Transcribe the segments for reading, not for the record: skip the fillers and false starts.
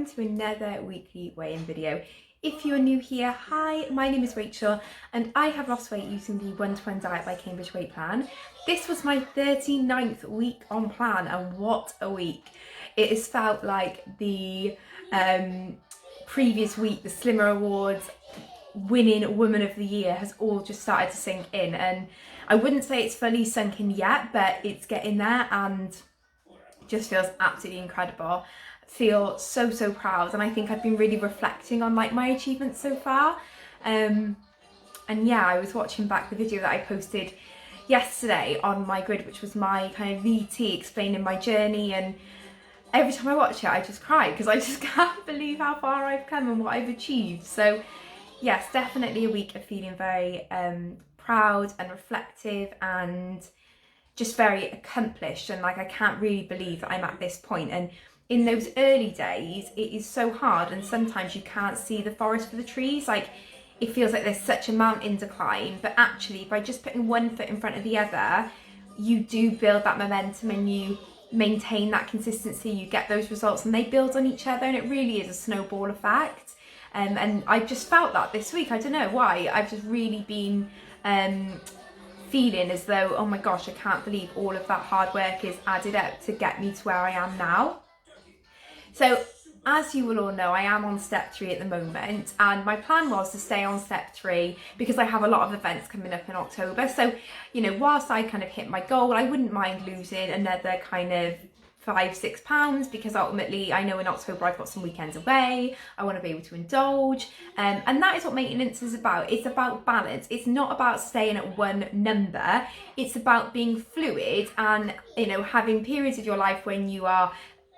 to another weekly weigh-in video. If you're new here, hi, my name is Rachel and I have lost weight using the 1-to-1 Diet by Cambridge Weight Plan. This was my 39th week on plan and what a week. It has felt like the previous week, the Slimmer Awards, winning Woman of the Year has all just started to sink in, and I wouldn't say it's fully sunk in yet, but it's getting there and just feels absolutely incredible. Feel so proud, and I think I've been really reflecting on like my achievements so far, and yeah, I was watching back the video that I posted yesterday on my grid, which was my kind of VT explaining my journey, and every time I watch it I just cry because I just can't believe how far I've come and what I've achieved. So yes, definitely a week of feeling very proud and reflective and just very accomplished, and like I can't really believe that I'm at this point. And in those early days it is so hard, and sometimes you can't see the forest for the trees. Like it feels like there's such a mountain to climb, but actually by just putting one foot in front of the other, you do build that momentum and you maintain that consistency, you get those results and they build on each other, and it really is a snowball effect. And I just felt that this week. I don't know why, I've just really been feeling as though, oh my gosh, I can't believe all of that hard work is added up to get me to where I am now. So as you will all know, I am on step 3 at the moment, and my plan was to stay on step 3 because I have a lot of events coming up in October. So, you know, whilst I kind of hit my goal, I wouldn't mind losing another kind of 5-6 pounds, because ultimately I know in October I've got some weekends away, I want to be able to indulge, and that is what maintenance is about. It's about balance. It's not about staying at one number. It's about being fluid and, you know, having periods of your life when you are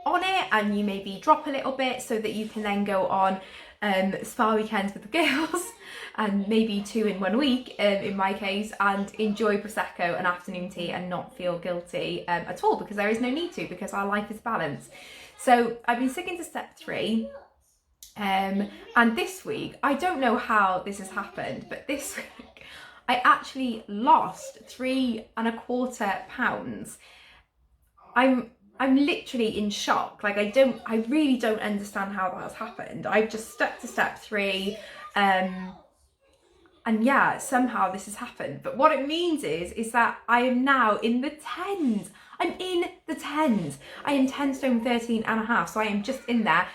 on it and you maybe drop a little bit so that you can then go on spa weekends with the girls and maybe 2 in 1 week in my case, and enjoy Prosecco and afternoon tea and not feel guilty at all, because there is no need to, because our life is balanced. So I've been sticking to step 3, and this week, I don't know how this has happened, but this week I actually lost 3.25 pounds. I'm literally in shock. Like I really don't understand how that has happened. I've just stuck to step 3, and yeah, somehow this has happened. But what it means is that I am now in the 10s. I'm in the 10s. I am 10 stone 13 and a half, so I am just in there,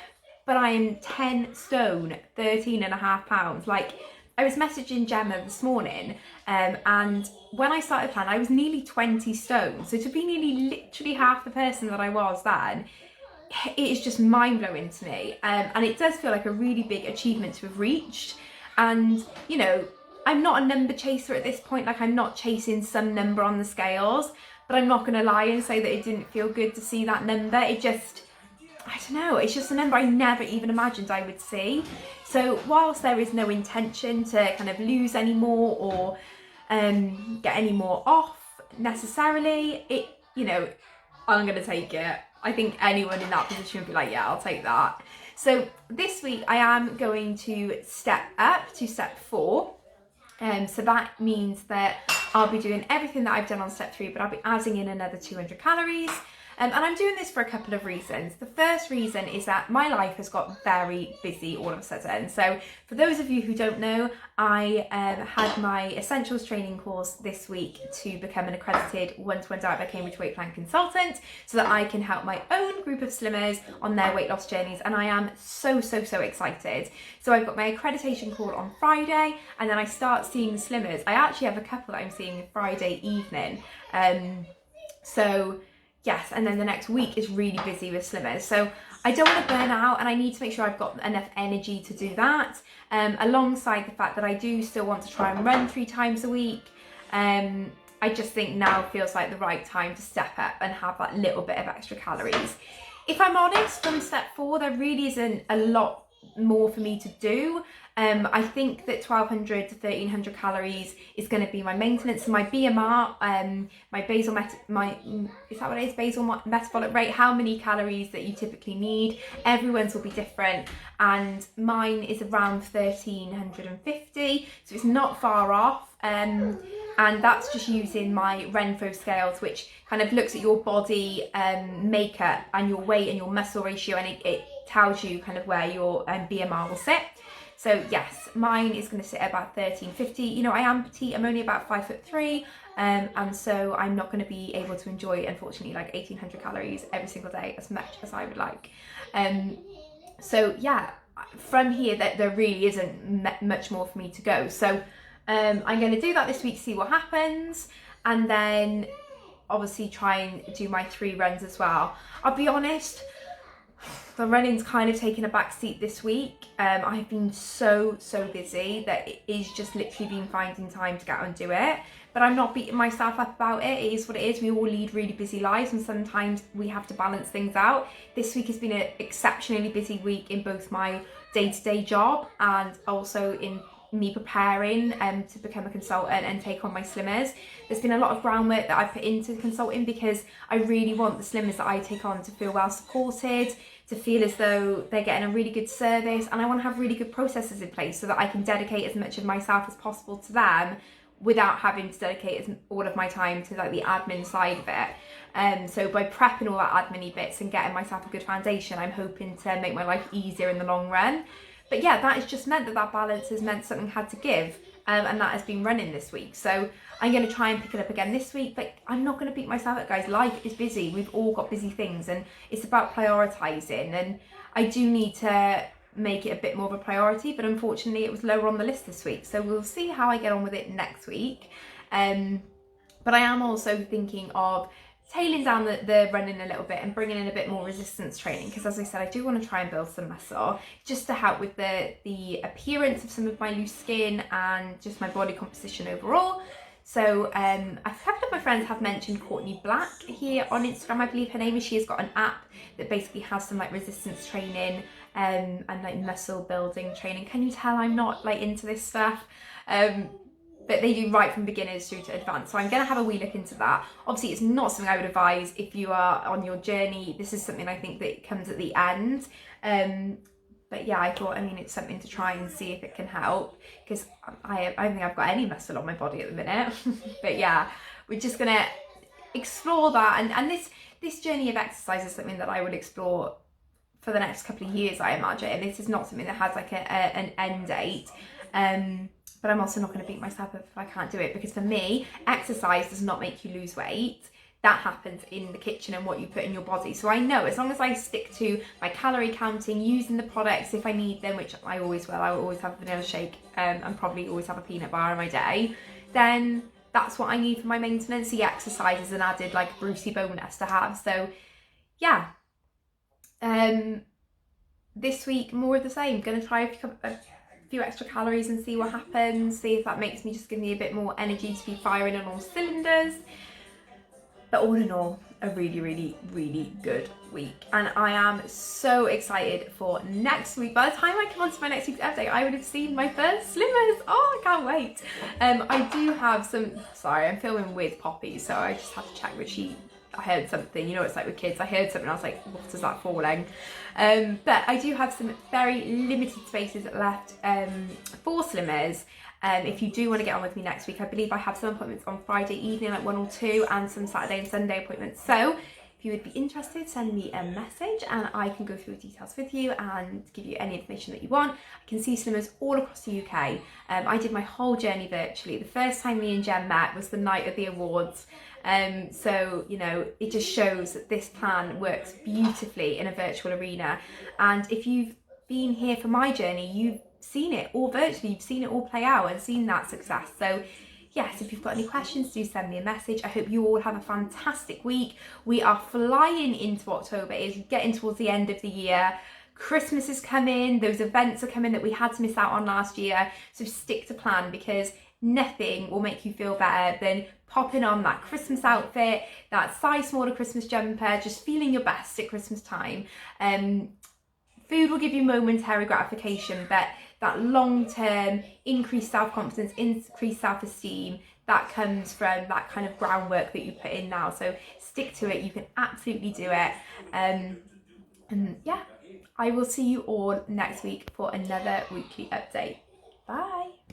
but I am 10 stone 13 and a half pounds. Like, I was messaging Gemma this morning, and when I started plan, I was nearly 20 stone. So to be nearly literally half the person that I was then, it is just mind-blowing to me. And it does feel like a really big achievement to have reached. And, you know, I'm not a number chaser at this point. Like, I'm not chasing some number on the scales, but I'm not going to lie and say that it didn't feel good to see that number. It just, I don't know, it's just a number I never even imagined I would see. So whilst there is no intention to kind of lose any more or get any more off necessarily, it, you know, I'm going to take it. I think anyone in that position would be like, yeah, I'll take that. So this week I am going to step up to step 4. So that means that I'll be doing everything that I've done on step 3, but I'll be adding in another 200 calories. And I'm doing this for a couple of reasons. The first reason is that my life has got very busy all of a sudden. So for those of you who don't know, I had my Essentials training course this week to become an accredited 1-to-1 Diet by Cambridge Weight Plan consultant, so that I can help my own group of slimmers on their weight loss journeys. And I am so excited. So I've got my accreditation call on Friday, and then I start seeing the slimmers. I actually have a couple that I'm seeing Friday evening. So yes, and then the next week is really busy with slimmers. So I don't want to burn out, and I need to make sure I've got enough energy to do that, alongside the fact that I do still want to try and run 3 times a week. I just think now feels like the right time to step up and have that little bit of extra calories. If I'm honest, from step 4, there really isn't a lot more for me to do. I think that 1200 to 1300 calories is going to be my maintenance. So my BMR, my is that what it is? Basal metabolic rate, how many calories that you typically need. Everyone's will be different, and mine is around 1350, so it's not far off. And that's just using my Renpho scales, which kind of looks at your body makeup and your weight and your muscle ratio, and it tells you kind of where your BMR will sit. So yes, mine is going to sit at about 1350. You know, I am petite, I'm only about 5'3", and so I'm not going to be able to enjoy, unfortunately, like 1800 calories every single day as much as I would like. So yeah, from here that there really isn't much more for me to go. So I'm going to do that this week, see what happens, and then obviously try and do my 3 runs as well. I'll be honest, the running's kind of taken a back seat this week. I've been so busy that it is just literally been finding time to get out and do it. But I'm not beating myself up about it. It is what it is. We all lead really busy lives and sometimes we have to balance things out. This week has been an exceptionally busy week in both my day-to-day job and also in me preparing to become a consultant and take on my slimmers. There's been a lot of groundwork that I've put into consulting because I really want the slimmers that I take on to feel well supported, to feel as though they're getting a really good service, and I want to have really good processes in place so that I can dedicate as much of myself as possible to them without having to dedicate all of my time to like the admin side of it. So by prepping all that admin-y bits and getting myself a good foundation, I'm hoping to make my life easier in the long run. But yeah, that has just meant that balance has meant something had to give, and that has been running this week. So I'm going to try and pick it up again this week, but I'm not going to beat myself up, guys. Life is busy. We've all got busy things, and it's about prioritising. And I do need to make it a bit more of a priority, but unfortunately it was lower on the list this week. So we'll see how I get on with it next week. But I am also thinking of tailing down the running a little bit and bringing in a bit more resistance training, because as I said, I do want to try and build some muscle just to help with the appearance of some of my loose skin and just my body composition overall. So a couple of my friends have mentioned Courtney Black here on Instagram, I believe her name is. She has got an app that basically has some like resistance training and like muscle building training. Can you tell I'm not like into this stuff? But they do right from beginners through to advanced. So I'm going to have a wee look into that. Obviously, it's not something I would advise if you are on your journey. This is something I think that comes at the end. But yeah, I thought, I mean, it's something to try and see if it can help, because I don't think I've got any muscle on my body at the minute. But yeah, we're just going to explore that. And this journey of exercise is something that I would explore for the next couple of years, I imagine. This is not something that has like an end date. But I'm also not going to beat myself up if I can't do it, because for me, exercise does not make you lose weight. That happens in the kitchen and what you put in your body. So I know as long as I stick to my calorie counting, using the products if I need them, which I always will, I will always have a vanilla shake and probably always have a peanut bar in my day, then that's what I need for my maintenance. The exercise is an added like Brucey bonus to have. So yeah, this week more of the same. Going to try a few extra calories and see what happens, see if that makes me just give me a bit more energy to be firing on all cylinders. But all in all, a really good week, and I am so excited for next week. By the time I come on to my next week's update, I would have seen my first slimmers. Oh, I can't wait. I do have some, sorry, I'm filming with Poppy, so I just have to check that I heard something, you know, it's like with kids, I heard something, I was like, what is that falling? But I do have some very limited spaces left for slimmers. If you do want to get on with me next week, I believe I have some appointments on Friday evening, like 1 or 2, and some Saturday and Sunday appointments. So if you would be interested, send me a message and I can go through the details with you and give you any information that you want. I can see slimmers all across the UK. I did my whole journey virtually. The first time me and Jem met was the night of the awards. So, you know, it just shows that this plan works beautifully in a virtual arena. And if you've been here for my journey, you've seen it all virtually, you've seen it all play out and seen that success. So yes, if you've got any questions, do send me a message. I hope you all have a fantastic week. We are flying into October. It's getting towards the end of the year. Christmas is coming, those events are coming that we had to miss out on last year. So stick to plan, because nothing will make you feel better than popping on that Christmas outfit, that size smaller Christmas jumper, just feeling your best at Christmas time. Food will give you momentary gratification, but that long-term increased self-confidence, increased self-esteem, that comes from that kind of groundwork that you put in now. So stick to it, you can absolutely do it. And yeah, I will see you all next week for another weekly update. Bye.